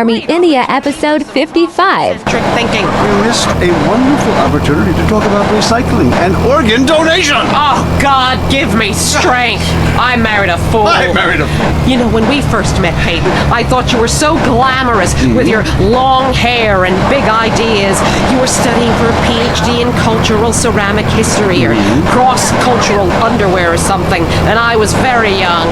Army India episode 55. Trick thinking. We missed a wonderful opportunity to talk about recycling and organ donation. Oh, God, give me strength. I married a fool. I married a fool. You know, when we first met, Peyton, I thought you were so glamorous with your long hair and big ideas. You were studying for a PhD in cultural ceramic history or cross-cultural underwear or something, and I was very young,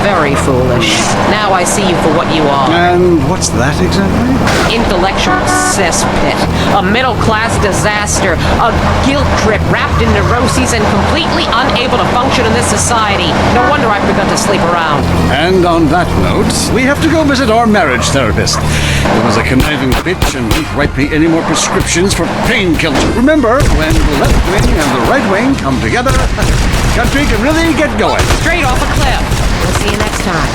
very foolish. Now I see you for what you are. And what's that exactly? Intellectual cesspit, a middle-class disaster, a guilt trip wrapped in neuroses and completely unable to function in this society. No wonder I've begun to sleep around. And on that note, we have to go visit our marriage therapist. He was a conniving bitch and won't write me any more prescriptions for painkillers. Remember, when the left wing and the right wing come together, country can really get going. Straight off a cliff. We'll see you next time.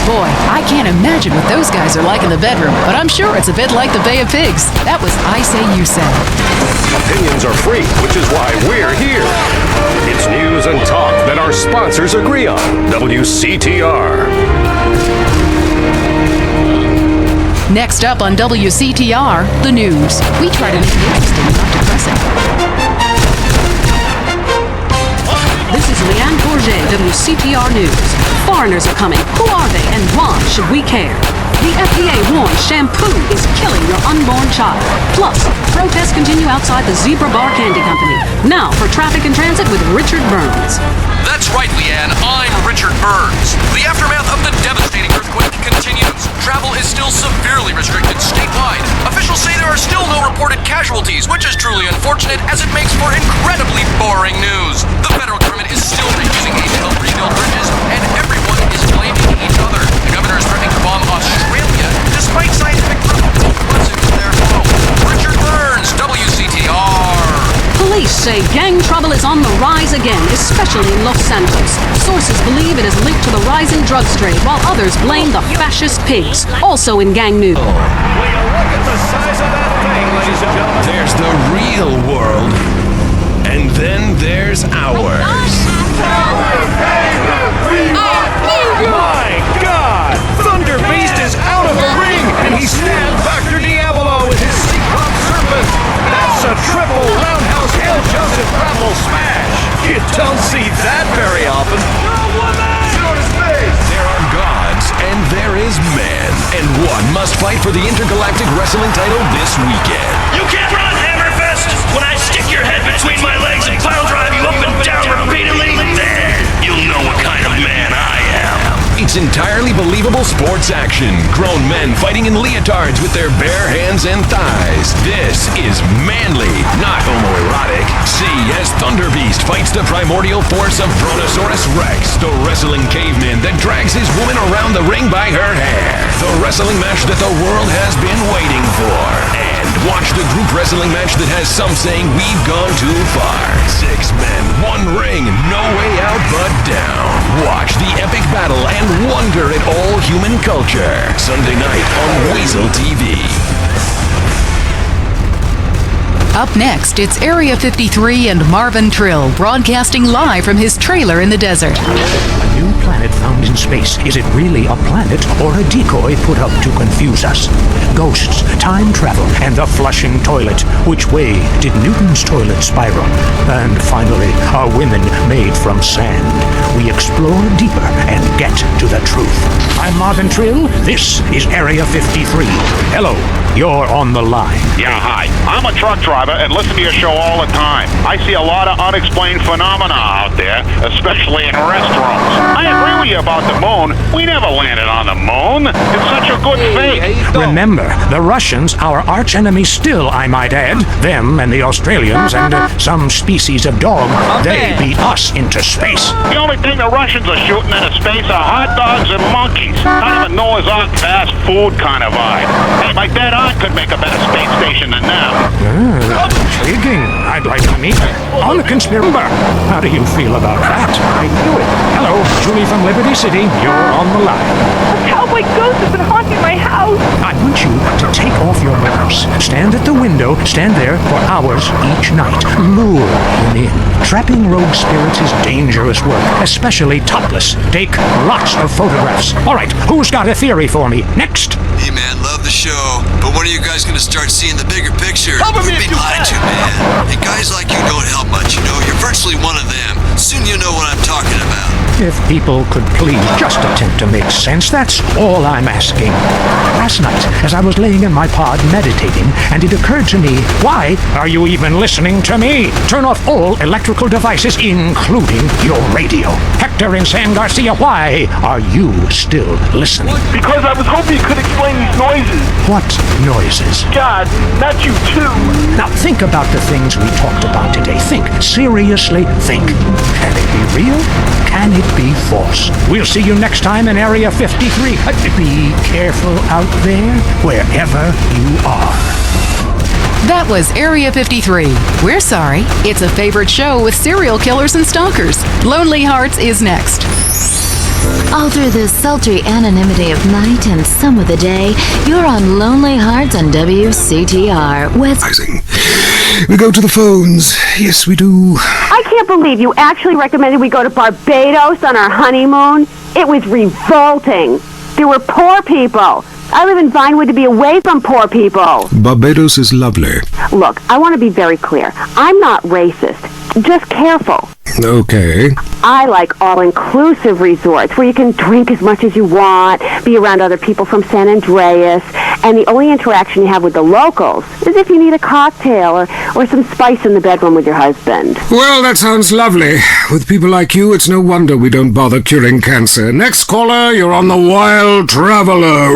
Boy, I can't imagine what those guys are like in the bedroom, but I'm sure it's a bit like the Bay of Pigs. That was I Say You Say. Opinions are free, which is why we're here. It's news and talk that our sponsors agree on. WCTR. Next up on WCTR, the news. We try to make it interesting, not depressing. This is Leanne Bourget, WCTR News. Foreigners are coming. Who are they and why should we care? The FDA warns shampoo is killing your unborn child. Plus, protests continue outside the Zebra Bar Candy Company. Now for traffic and transit with Richard Burns. That's right, Leanne. I'm Richard Burns. The aftermath of the devastating earthquake continues. Travel is still severely restricted statewide. Officials say there are still no reported casualties, which is truly unfortunate as it makes for incredibly boring news. The federal government is still refusing aid to help rebuild bridges, and everyone is blaming each other. The governor is threatening to bomb Australia, despite scientific proof wasn't their fault. Richard Burns, WCTR. Police say gang trouble is on the rise again, especially in Los Santos. Sources believe it is linked to the rising drugs trade, while others blame the fascist pigs. Also in gang news. Will you look at the size of that thing, ladies and gentlemen? There's the real world, and then there's ours. My God! ThunderBeast is out of the ring, and he stabbed Dr. Diabolo with his Seacroft serpent. That's a triple roundhouse El Joseph grapple smash. You don't see that very often. There are gods, and there is man, and one must fight for the intergalactic wrestling title this weekend. You can't run, Hammerfist! When I stick your head between my legs and pile drive you up and down repeatedly, then you'll know what kind of man I am. It's entirely believable sports action. Grown men fighting in leotards with their bare hands and thighs. This is manly, not homoerotic. See as ThunderBeast fights the primordial force of Brontosaurus Rex, the wrestling caveman that drags his woman around the ring by her hair. The wrestling match that the world has been waiting for. And watch the group wrestling match that has some saying we've gone too far. 6 men, 1 ring, no way out but down. Watch the epic battle and wonder at all human culture. Sunday night on Weasel TV. Up next, it's Area 53 and Marvin Trill broadcasting live from his trailer in the desert. A new planet found in space. Is it really a planet or a decoy put up to confuse us? Ghosts, time travel, and the flushing toilet. Which way did Newton's toilet spiral? And finally, are women made from sand? We explore deeper and get to the truth. I'm Marvin Trill. This is Area 53. Hello, you're on the line. Yeah, hi. I'm a truck driver and listen to your show all the time. I see a lot of unexplained phenomena out there, especially in restaurants. I agree with you about the moon. We never landed on the moon. It's such a good fate. Remember, the Russians, our arch enemy still, I might add, them and the Australians and some species of dog, they beat us into space. The only thing the Russians are shooting into space are hot dogs and monkeys. Kind of a Noah's Ark fast food kind of vibe. Hey, my dead aunt could make a better space station than them. Intriguing. I'd like to meet her. On the conspiracy. How do you feel about that? I knew it. Hello, Hello, Julie from Liberty City. You're on the line. A cowboy ghost has been haunting my house. I want you to take off your mirrors. Stand at the window, stand there for hours each night. Lure him in. Trapping rogue spirits is dangerous work, especially topless. Take lots of photographs. All right, who's got a theory for me? Next. Hey man, love the show, but when are you guys gonna start seeing the bigger picture? We're being lied to, man. And guys like you don't help much, you know? You're virtually one of them. Soon you know what I'm talking about. If people could please just attempt to make sense, that's all I'm asking. Last night, as I was laying in my pod meditating, and it occurred to me, why are you even listening to me? Turn off all electrical devices, including your radio. Hector and San Garcia, why are you still listening? Because I was hoping you could explain these noises. What noises? God, not you too. Now think about the things we talked about today. Think. Seriously, think. Can it be real? Can it be false? We'll see you next time in Area 53. Be careful out there, wherever you are. That was Area 53. We're sorry. It's a favorite show with serial killers and stalkers. Lonely Hearts is next. All through the sultry anonymity of night and some of the day, you're on Lonely Hearts on WCTR. We go to the phones. Yes, we do. I can't believe you actually recommended we go to Barbados on our honeymoon. It was revolting. There were poor people. I live in Vinewood to be away from poor people. Barbados is lovely. Look, I want to be very clear. I'm not racist. Just careful. Okay. I like all-inclusive resorts where you can drink as much as you want, be around other people from San Andreas, and the only interaction you have with the locals is if you need a cocktail or some spice in the bedroom with your husband. Well, that sounds lovely. With people like you, it's no wonder we don't bother curing cancer. Next caller, you're on the Wild Traveler.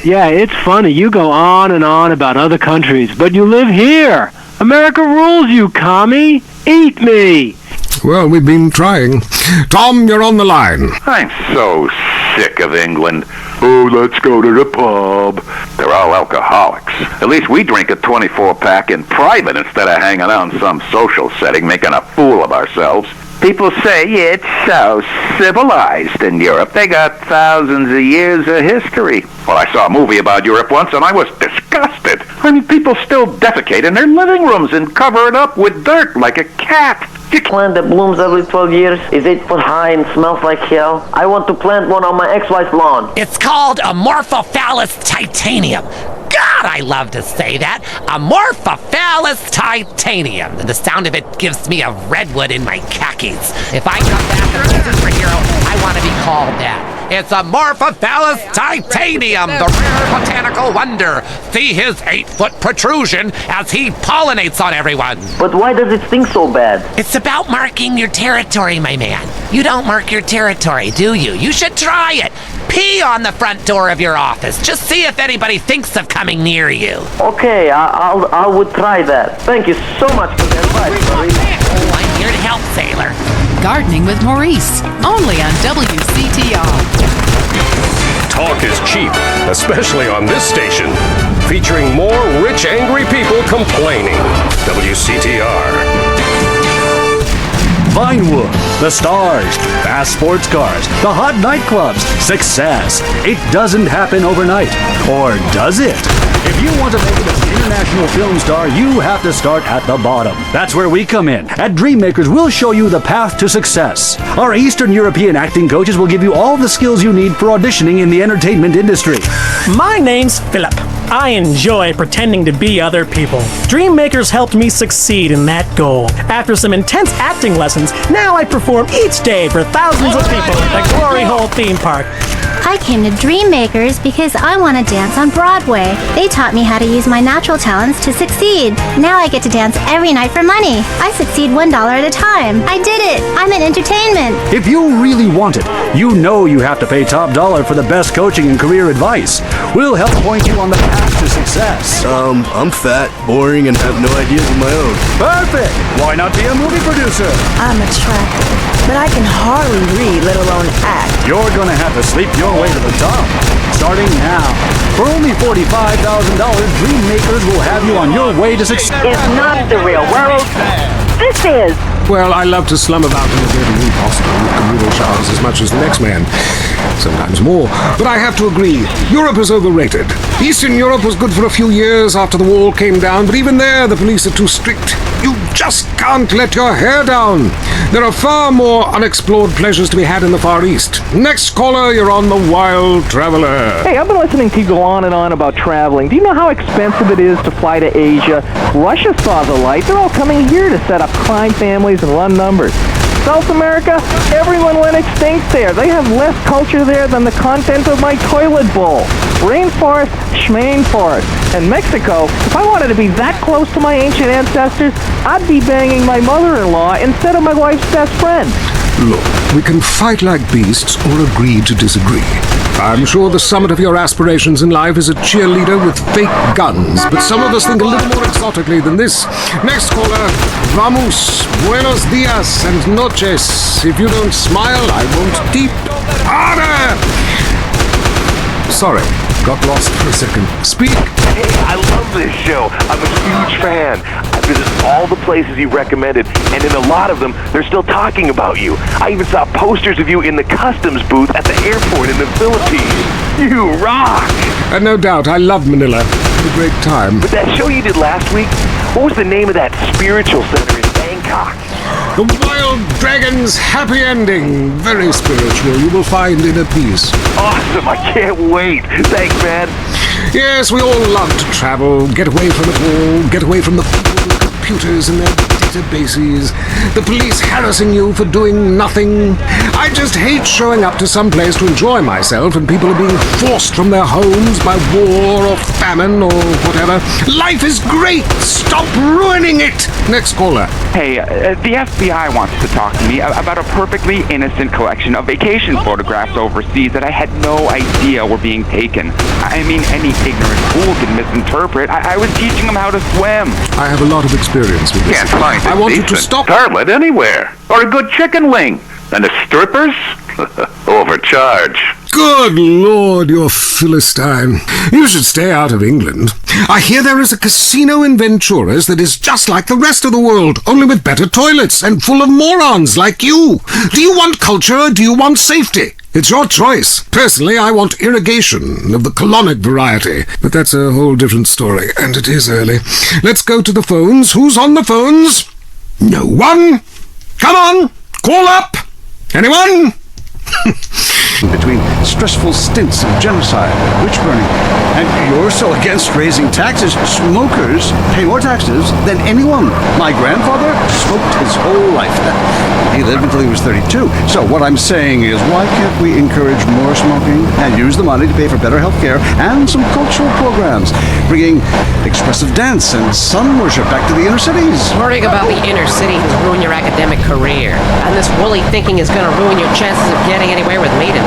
Yeah, it's funny. You go on and on about other countries, but you live here. America rules, you commie. Eat me. Well, we've been trying. Tom, you're on the line. I'm so sick of England. Oh, let's go to the pub. They're all alcoholics. At least we drink a 24-pack in private instead of hanging out in some social setting making a fool of ourselves. People say it's so civilized in Europe. They got thousands of years of history. Well, I saw a movie about Europe once, and I was disgusted. I mean, people still defecate in their living rooms and cover it up with dirt like a cat. Plant that blooms every 12 years is 8 foot high and smells like hell. I want to plant one on my ex-wife's lawn. It's called Amorphophallus titanium. God, I love to say that. Amorphophallus titanium. The sound of it gives me a redwood in my khakis. If I come back as a superhero, I want to be called that. It's Amorphophallus titanium, the rare botanical wonder. See his 8-foot protrusion as he pollinates on everyone. But why does it stink so bad? It's about marking your territory, my man. You don't mark your territory, do you? You should try it. Pee on the front door of your office. Just see if anybody thinks of coming near you. Okay, I would try that. Thank you so much for the advice, Maurice. Oh, I'm here to help, sailor. Gardening with Maurice, only on WCTR. Talk is cheap, especially on this station. Featuring more rich, angry people complaining. WCTR. Vinewood, the stars, fast sports cars, the hot nightclubs, success. It doesn't happen overnight. Or does it? If you want to make it as an international film star, you have to start at the bottom. That's where we come in. At Dreammakers, we'll show you the path to success. Our Eastern European acting coaches will give you all the skills you need for auditioning in the entertainment industry. My name's Philip. I enjoy pretending to be other people. Dreammakers helped me succeed in that goal. After some intense acting lessons, now I perform each day for thousands of people at the Glory Hole theme park. I came to Dreammakers because I want to dance on Broadway. They taught me how to use my natural talents to succeed. Now I get to dance every night for money. I succeed $1 at a time. I did it! I'm in entertainment. If you really want it, you know you have to pay top dollar for the best coaching and career advice. We'll help point you on the path to success. I'm fat, boring, and have no ideas of my own. Perfect! Why not be a movie producer? I'm attractive, but I can hardly read, let alone act. You're gonna have to sleep your way to the top. Starting now. For only $45,000, Dreammakers will have you on your way to success. It's not the real world. this is. Well, I love to slum about in a dirty hospital with communal showers as much as the next man. Sometimes more. But I have to agree, Europe is overrated. Eastern Europe was good for a few years after the wall came down, but even there the police are too strict. You just can't let your hair down. There are far more unexplored pleasures to be had in the Far East. Next caller, you're on the Wild Traveler. Hey, I've been listening to you go on and on about traveling. Do you know how expensive it is to fly to Asia? Russia saw the light. They're all coming here to set up crime families and run numbers. South America, everyone went extinct there. They have less culture there than the content of my toilet bowl. Rainforest, schmainforest. And Mexico, if I wanted to be that close to my ancient ancestors, I'd be banging my mother-in-law instead of my wife's best friend. Look, we can fight like beasts or agree to disagree. I'm sure the summit of your aspirations in life is a cheerleader with fake guns, but some of us think a little more exotically than this. Next caller, vamos, buenos dias and noches. If you don't smile, I won't deep harder. Sorry, got lost for a second. Speak. Hey, I love this show. I'm a huge fan. I visited all the places you recommended, and in a lot of them, they're still talking about you. I even saw posters of you in the customs booth at the airport in the Philippines. You rock! No doubt, I love Manila. Had a great time. But that show you did last week, what was the name of that spiritual center in Bangkok? The Wild Dragon's Happy Ending. Very spiritual. You will find inner peace. Awesome. I can't wait. Thanks, man. Yes, we all love to travel. Get away from it all. Get away from the people with computers and their databases. The police harassing you for doing nothing. I just hate showing up to some place to enjoy myself and people are being forced from their homes by war or famine or whatever. Life is great. Stop ruining it. Next caller. Hey, the FBI wants to talk to me about a perfectly innocent collection of vacation photographs overseas that I had no idea were being taken. I mean, any ignorant fool can misinterpret. I was teaching them how to swim. I have a lot of experience with this. Can't find I a want you to decent stop. Tartlet anywhere. Or a good chicken wing. And the strippers? Overcharge. Good Lord, you're Philistine. You should stay out of England. I hear there is a casino in Ventura's that is just like the rest of the world, only with better toilets and full of morons like you. Do you want culture or do you want safety? It's your choice. Personally, I want irrigation of the colonic variety. But that's a whole different story, and it is early. Let's go to the phones. Who's on the phones? No one? Come on, call up. Anyone? Between stressful stints of genocide, witch burning, and you're so against raising taxes. Smokers pay more taxes than anyone. My grandfather smoked his whole life. He lived until he was 32. So what I'm saying is, why can't we encourage more smoking and use the money to pay for better health care and some cultural programs, bringing expressive dance and sun worship back to the inner cities? Worrying about the inner city has ruined your academic career, and this woolly thinking is going to ruin your chances of getting anywhere with maiden.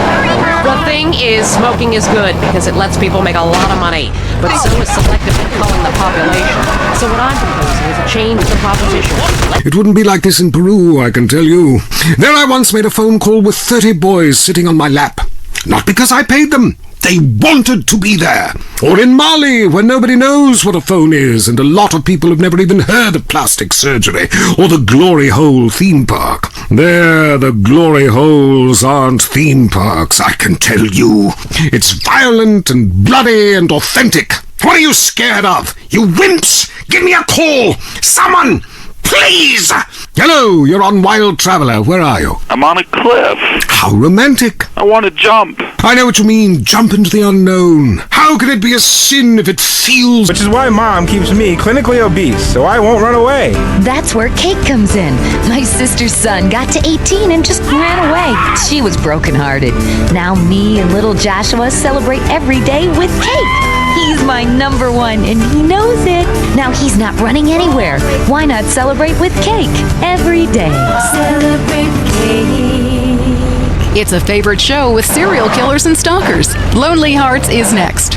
The thing is, smoking is good because it lets people make a lot of money, but so is selectively culling the population. So what I'm proposing is a change the proposition. It wouldn't be like this in Peru, I can tell you. There I once made a phone call with 30 boys sitting on my lap. Not because I paid them. They wanted to be there. Or in Mali, where nobody knows what a phone is, and a lot of people have never even heard of plastic surgery, or the Glory Hole theme park. There, the Glory Holes aren't theme parks, I can tell you. It's violent and bloody and authentic. What are you scared of? You wimps! Give me a call! Someone! Please! Hello, you're on Wild Traveler. Where are you? I'm on a cliff. How romantic. I want to jump. I know what you mean. Jump into the unknown. How can it be a sin if it feels... Which is why Mom keeps me clinically obese, so I won't run away. That's where Cake comes in. My sister's son got to 18 and just ran away. She was brokenhearted. Now me and little Joshua celebrate every day with Cake. He's my number one, and he knows it. Now he's not running anywhere. Why not celebrate with Cake every day? Celebrate Cake. It's a favorite show with serial killers and stalkers. Lonely Hearts is next.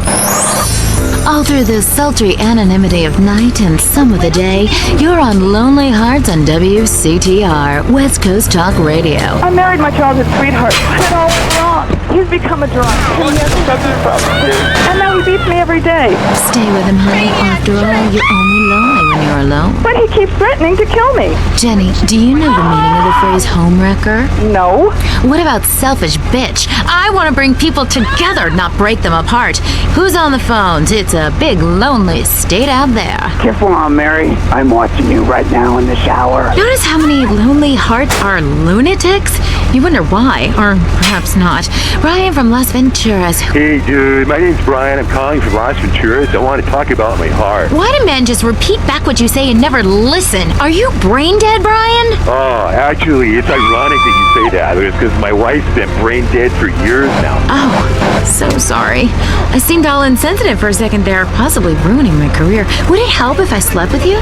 All through the sultry anonymity of night and some of the day, you're on Lonely Hearts on WCTR, West Coast Talk Radio. I married my childhood sweetheart. It all went wrong. He's become a drunk. And he has substance problems. And now he beats me every day. Stay with him, honey. After all, you're only lonely when you're alone. But he keeps threatening to kill me. Jenny, do you know the meaning of the phrase homewrecker? No. What about selfish bitch? I want to bring people together, not break them apart. Who's on the phones? It's a big, lonely state out there. Careful on, Mary. I'm watching you right now in the shower. Notice how many lonely hearts are lunatics? You wonder why, or perhaps not. Brian from Las Venturas. Hey, dude. My name's Brian. I'm calling from Las Venturas. I want to talk about my heart. Why do men just repeat back what you say and never listen? Are you brain dead, Brian? Oh, actually, it's ironic that you say that. It's because my wife's been brain dead for years now. Oh, so sorry. I seemed all insensitive for a second there, possibly ruining my career. Would it help if I slept with you?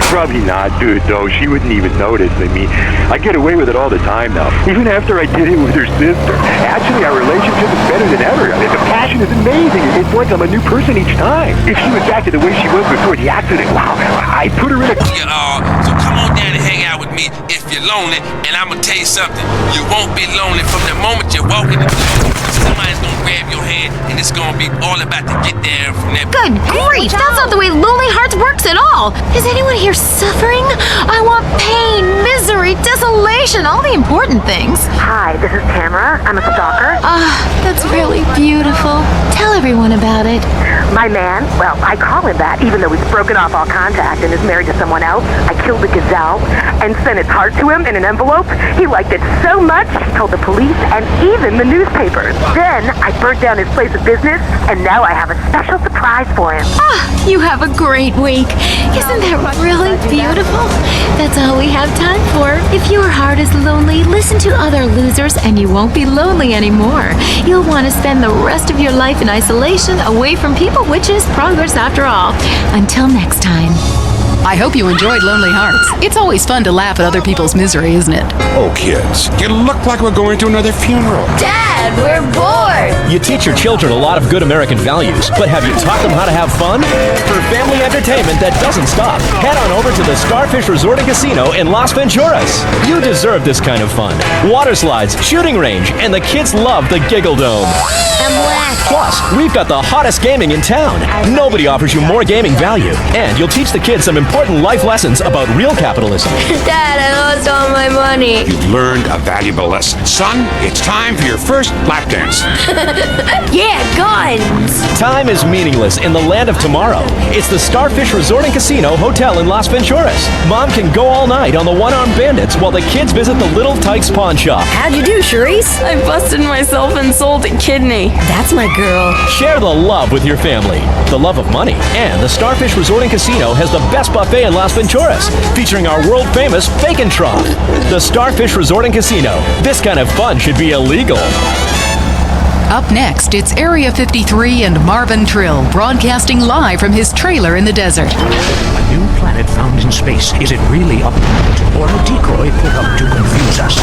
Probably not, dude, though. She wouldn't even notice. I mean, I get away with it all the time now. Even after I did it with her sister. Actually, our relationship is better than ever. I mean, the passion is amazing. It's like I'm a new person each time. If she was back to the way she was before the accident, wow, I put her in a... So come on down and hang out with me if you're lonely. And I'm going to tell you something. You won't be lonely from the moment you're walking the door. Somebody's going to grab your hand, and it's going to be all about to get there from that... Good grief! That's not the way Lonely Hearts works at all! Is anyone here suffering? I want pain, misery, desolation, all the important things. Hi, this is Tamara. I'm a stalker. That's really beautiful. Tell everyone about it. My man, well, I call him that, even though he's broken off all contact and is married to someone else. I killed the gazelle and sent its heart to him in an envelope. He liked it so much, he told the police and even the newspapers. Then I burnt down his place of business, and now I have a special surprise for him. You have a great week. Isn't that really beautiful? That's all we have time for. If your heart is lonely, listen to other losers and you won't be lonely anymore. You'll want to spend the rest of your life in isolation, away from people, which is progress after all. Until next time. I hope you enjoyed Lonely Hearts. It's always fun to laugh at other people's misery, isn't it? Oh, kids, you look like we're going to another funeral. Dad, we're bored. You teach your children a lot of good American values, but have you taught them how to have fun? For family entertainment that doesn't stop, head on over to the Starfish Resort and Casino in Las Venturas. You deserve this kind of fun. Water slides, shooting range, and the kids love the Giggle Dome. I'm wet. Plus, we've got the hottest gaming in town. Nobody offers you more gaming value. And you'll teach the kids some important life lessons about real capitalism. Dad, I lost all my money. You've learned a valuable lesson. Son, it's time for your first lap dance. Yeah, guns. Time is meaningless in the land of tomorrow. It's the Starfish Resort and Casino Hotel in Las Venturas. Mom can go all night on the one-armed bandits while the kids visit the Little Tykes pawn shop. How'd you do, Charisse? I busted myself and sold a kidney. That's my girl. Share the love with your family, the love of money, and the Starfish Resort and Casino has the best buffet in Las Venturas, featuring our world-famous bacon trough. The Starfish Resort and Casino. This kind of fun should be illegal. Up next, it's Area 53 and Marvin Trill broadcasting live from his trailer in the desert. A new planet found in space. Is it really a planet or a decoy put up to confuse us?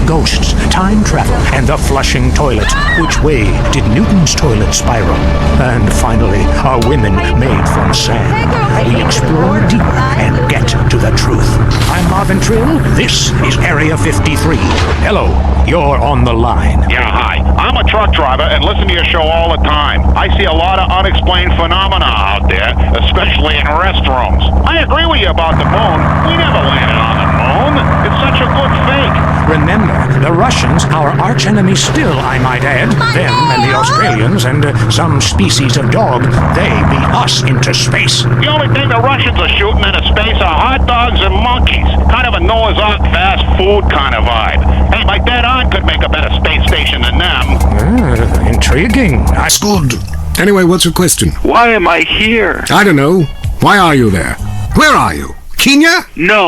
Ghosts, time travel, and the flushing toilet. Which way did Newton's toilet spiral? And finally, are women made from sand? We explore deeper and get to the truth. I'm Marvin Trill. This is Area 53. Hello, you're on the line. Yeah, hi. I'm a truck driver and listen to your show all the time. I see a lot of unexplained phenomena out there, especially in restrooms. I agree with you about the moon. We never landed on the moon. It's such a good fake. Remember, the Russians, our archenemy still, I might add, them and the Australians and some species of dog, they beat us into space. The only thing the Russians are shooting into space are hot dogs and monkeys. Kind of a Noah's Ark fast food kind of vibe. Hey, my dead aunt could make a better space station than them. Intriguing. That's good. Anyway, what's your question? Why am I here? I don't know. Why are you there? Where are you? Kenya? No.